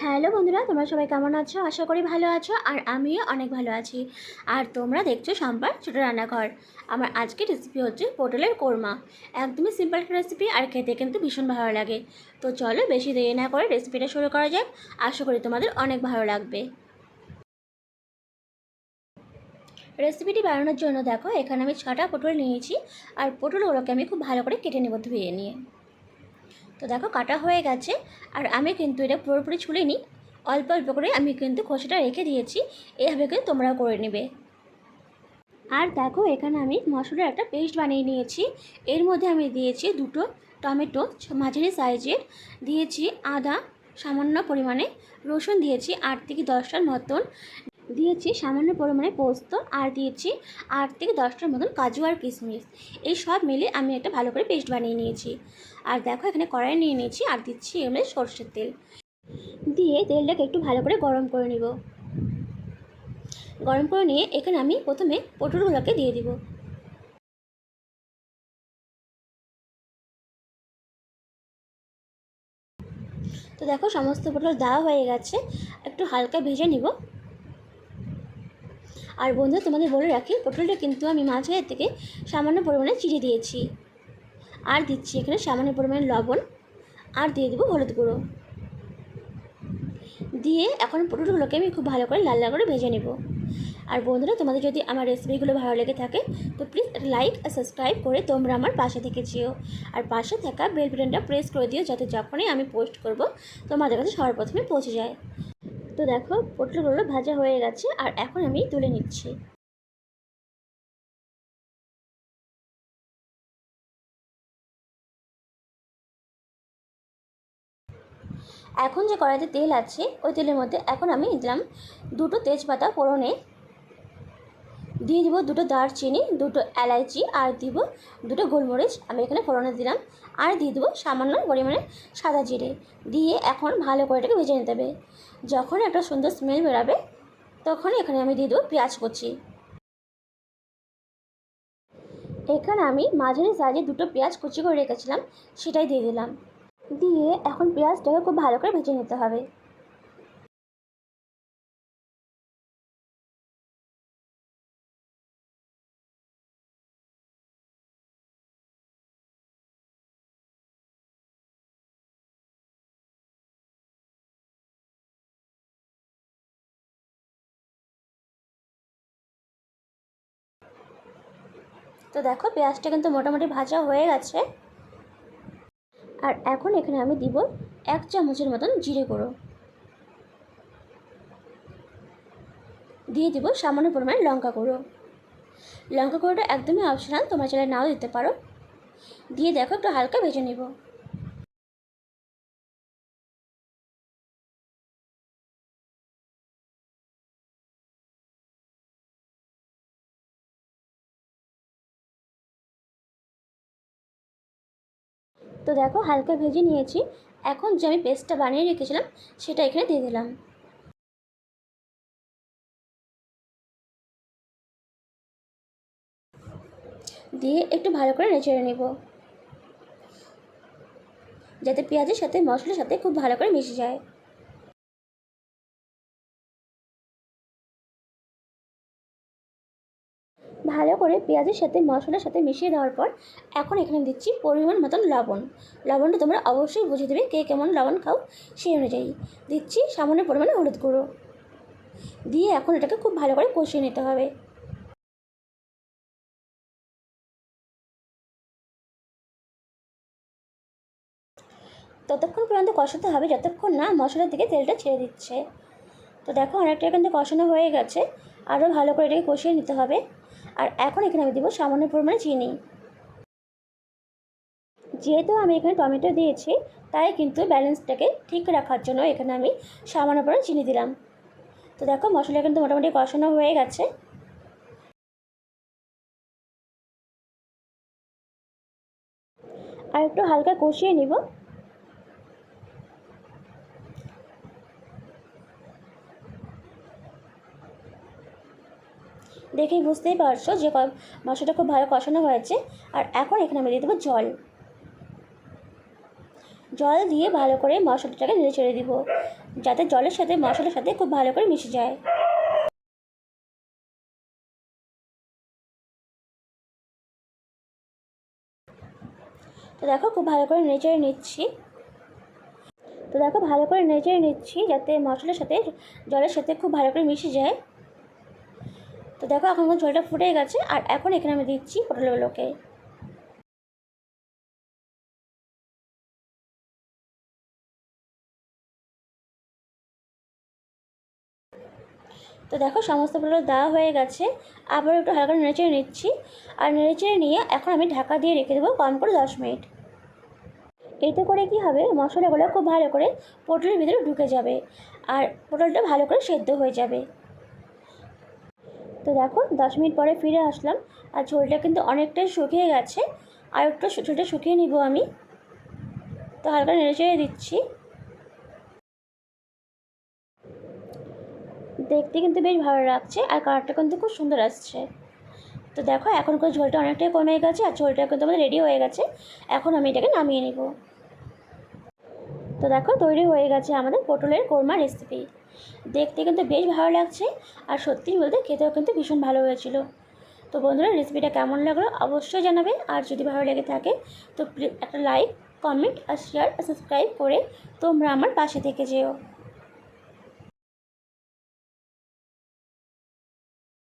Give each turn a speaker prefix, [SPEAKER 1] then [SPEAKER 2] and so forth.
[SPEAKER 1] Hello বন্ধুরা, তোমরা সবাই কেমন আছো? আশা করি ভালো আছো। আর আমিও অনেক ভালো আছি। আর তোমরা দেখছো সম্পার ছোটো রান্নাঘর। আমার আজকের রেসিপি হচ্ছে পটলের কোরমা। একদমই সিম্পল একটা রেসিপি, আর খেতে কিন্তু ভীষণ ভালো লাগে। তো চলো বেশি দেরি না করে রেসিপিটা শুরু করা যাক। আশা করি তোমাদের অনেক ভালো লাগবে। রেসিপিটি বানানোর জন্য দেখো, এখানে আমি 6টা পটল নিয়েছি। আর পটলগুলোকে আমি খুব ভালো করে কেটে নেব ধুয়ে নিয়ে। তো দেখো কাটা হয়ে গেছে। আর আমি কিন্তু এটা পুরোপুরি ছুলিনি, অল্প অল্প করে আমি কিন্তু খোসাটা রেখে দিয়েছি। এইভাবে কিন্তু তোমরাও করে নেবে। আর দেখো এখানে আমি মশলার একটা পেস্ট বানিয়ে নিয়েছি। এর মধ্যে আমি দিয়েছি 2টো টমেটো মাঝারি সাইজের, দিয়েছি আদা সামান্য পরিমাণে, রসুন দিয়েছি 8 থেকে 10টার মতন, দিয়েছি সামান্য পরিমাণে পোস্ত, আর দিয়েছি 8 থেকে 10টার মতন কাজু আর কিশমিশ। এই সব মিলে আমি একটা ভালো করে পেস্ট বানিয়ে নিয়েছি। আর দেখো এখানে কড়াই নিয়ে নিয়েছি, আর দিচ্ছি এর মধ্যে সরষের তেল। দিয়ে তেলটাকে একটু ভালো করে গরম করে নেব। গরম করে নিয়ে এখানে আমি প্রথমে পটলগুলোকে দিয়ে দিব। তো দেখো সমস্ত পটল দেওয়া হয়ে গেছে, একটু হালকা ভেজে নিব। আর বন্ধু তোমাদের বলে রাখি, পটলটা কিন্তু আমি মাঝখানের থেকে সামান্য পরিমাণে চিড়ে দিয়েছি। আর দিচ্ছি এখানে সামান্য পরিমাণে লবণ, আর দিয়ে দেবো হলুদ গুঁড়ো। দিয়ে এখন পটলগুলোকে আমি খুব ভালো করে লাল লাল করে ভেজে নেব। আর বন্ধুরা, তোমাদের যদি আমার রেসিপিগুলো ভালো লেগে থাকে তো প্লিজ লাইক আর সাবস্ক্রাইব করে তোমরা আমার পাশে থেকে যেও। আর পাশে থাকা বেল বাটনটা প্রেস করে দিও, যাতে যখনই আমি পোস্ট করব তোমাদের কাছে সবার প্রথমে পৌঁছে যায়। তো দেখো পটলগুলো ভাজা হয়ে গেছে, আর এখন আমি তুলে নিচ্ছি। এখন যে কড়াইতে তেল আছে, ওই তেলের মধ্যে এখন আমি দিলাম 2টো তেজপাতা ফোড়নে, দিয়ে দিব 2টো দারচিনি, 2টো এলাইচি, আর দিব 2টো গোলমরিচ আমি এখানে ফোড়নে দিলাম। আর দিয়ে দেবো সামান্য পরিমাণে সাদা জিরে। দিয়ে এখন ভালো করে এটাকে ভেজে নিতে হবে। যখন একটা সুন্দর স্মেল বেরাবে তখন এখানে আমি দিয়ে দেবো পেঁয়াজ কুচি। এখানে আমি মাঝারি সাইজে 2টো পেঁয়াজ কুচি করে রেখেছিলাম, সেটাই দিয়ে দিলাম। দিয়ে এখন পেঁয়াজটাকে খুব ভালো করে ভেজে নিতে হবে। তো দেখো পেঁয়াজটা কিন্তু মোটামুটি ভাজা হয়ে গেছে। আর এখন এখানে আমি দিব 1 চামচের মতন জিরে গুঁড়ো, দিয়ে দিব সামান্য পরিমাণে লঙ্কা গুঁড়ো। লঙ্কা গুঁড়োটা একদমই অপশনাল, তোমরা চাইলে নাও দিতে পারো। দিয়ে দেখো একটু হালকা ভেজে নেব। তো দেখো হালকা ভেজে নিয়েছি। এখন যে আমি পেস্টটা বানিয়ে রেখেছিলাম সেটা এখানে দিয়ে দিলাম। দিয়ে একটু ভালো করে নেড়ে নেব, যাতে পেঁয়াজের সাথে মশলার সাথে খুব ভালো করে মিশে যায়। ভালো করে পেঁয়াজের সাথে মশলার সাথে মিশিয়ে দেওয়ার পর এখন এখানে দিচ্ছি পরিমাণ মতন লবণ। লবণটা তোমরা অবশ্যই বুঝে দেবে, কে কেমন লবণ খাও সেই অনুযায়ী। দিচ্ছি সামান্য পরিমাণে হলুদ গুঁড়ো। দিয়ে এখন এটাকে খুব ভালো করে কষিয়ে নিতে হবে। ততক্ষণ পর্যন্ত কষাতে হবে যতক্ষণ না মশলার দিকে তেলটা ছেড়ে দিচ্ছে। তো দেখো অনেকটা এখান থেকে কষানো হয়ে গেছে, আরও ভালো করে এটাকে কষিয়ে নিতে হবে। আর এখন এখানে আমি দেবো সামান্য পরিমাণে চিনি। যেহেতু আমি এখানে টমেটো দিয়েছি, তাই কিন্তু ব্যালেন্সটাকে ঠিক রাখার জন্য এখানে আমি সামান্য পরিমাণে চিনি দিলাম। তো দেখো মশলা কিন্তু মোটামুটি কষানো হয়ে গেছে। আর একটু হালকা কষিয়ে নিব। দেখেই বুঝতেই পারছো যে মশলাটা খুব ভালো কষানো হয়েছে। আর এখন এখানে আমি দিয়ে দেবো জল। জল দিয়ে ভালো করে মশলাটাকে নেড়ে চেড়ে দিব, যাতে জলের সাথে মশলার সাথে খুব ভালো করে মিশে যায়। তো দেখো খুব ভালো করে নেড়ে চেড়ে নিচ্ছি। যাতে মশলার সাথে জলের সাথে খুব ভালো করে মিশে যায়। তো দেখো এখন ঝোলটা ফুটে গেছে, আর এখন এখানে আমি দিচ্ছি পটলগুলোকে। তো দেখো সমস্ত পটল দেওয়া হয়ে গেছে, আবার একটু হালকা নেড়েচেড়ে নিচ্ছি। আর নেড়েচেড়ে নিয়ে এখন আমি ঢাকা দিয়ে রেখে দেবো কম করে 10 মিনিট। এতে করে কি হবে, মশলাগুলো খুব ভালো করে পটলের ভিতরে ঢুকে যাবে আর পটলটা ভালো করে সেদ্ধ হয়ে যাবে। তো দেখো 10 মিনিট পরে ফিরে আসলাম, আর ঝোলটা কিন্তু অনেকটাই শুকিয়ে গেছে। আর একটু ঝোলটা শুকিয়ে নিব আমি। তো হালকা নেড়েচেড়ে দিচ্ছি। দেখতে কিন্তু বেশ ভালো লাগছে, আর কালারটা কিন্তু খুব সুন্দর আসছে। তো দেখো এখন করে ঝোলটা অনেকটাই কমে গেছে, আর ঝোলটা কিন্তু আমাদের রেডি হয়ে গেছে। এখন আমি এটাকে নামিয়ে নেব। তো দেখো তৈরি হয়ে গেছে আমাদের পটলের কোরমা রেসিপি। দেখতে কিন্তু বেশ ভালো লাগছে, আর সত্যি বলতে খেতেও কিন্তু ভীষণ ভালো হয়েছিল। তো বন্ধুরা, রেসিপিটা কেমন লাগলো অবশ্যই জানাবে। আর যদি ভালো লেগে থাকে তো প্লিজ একটা লাইক, কমেন্ট আর শেয়ার আর সাবস্ক্রাইব করে তোমরা আমার পাশে থেকে যেও।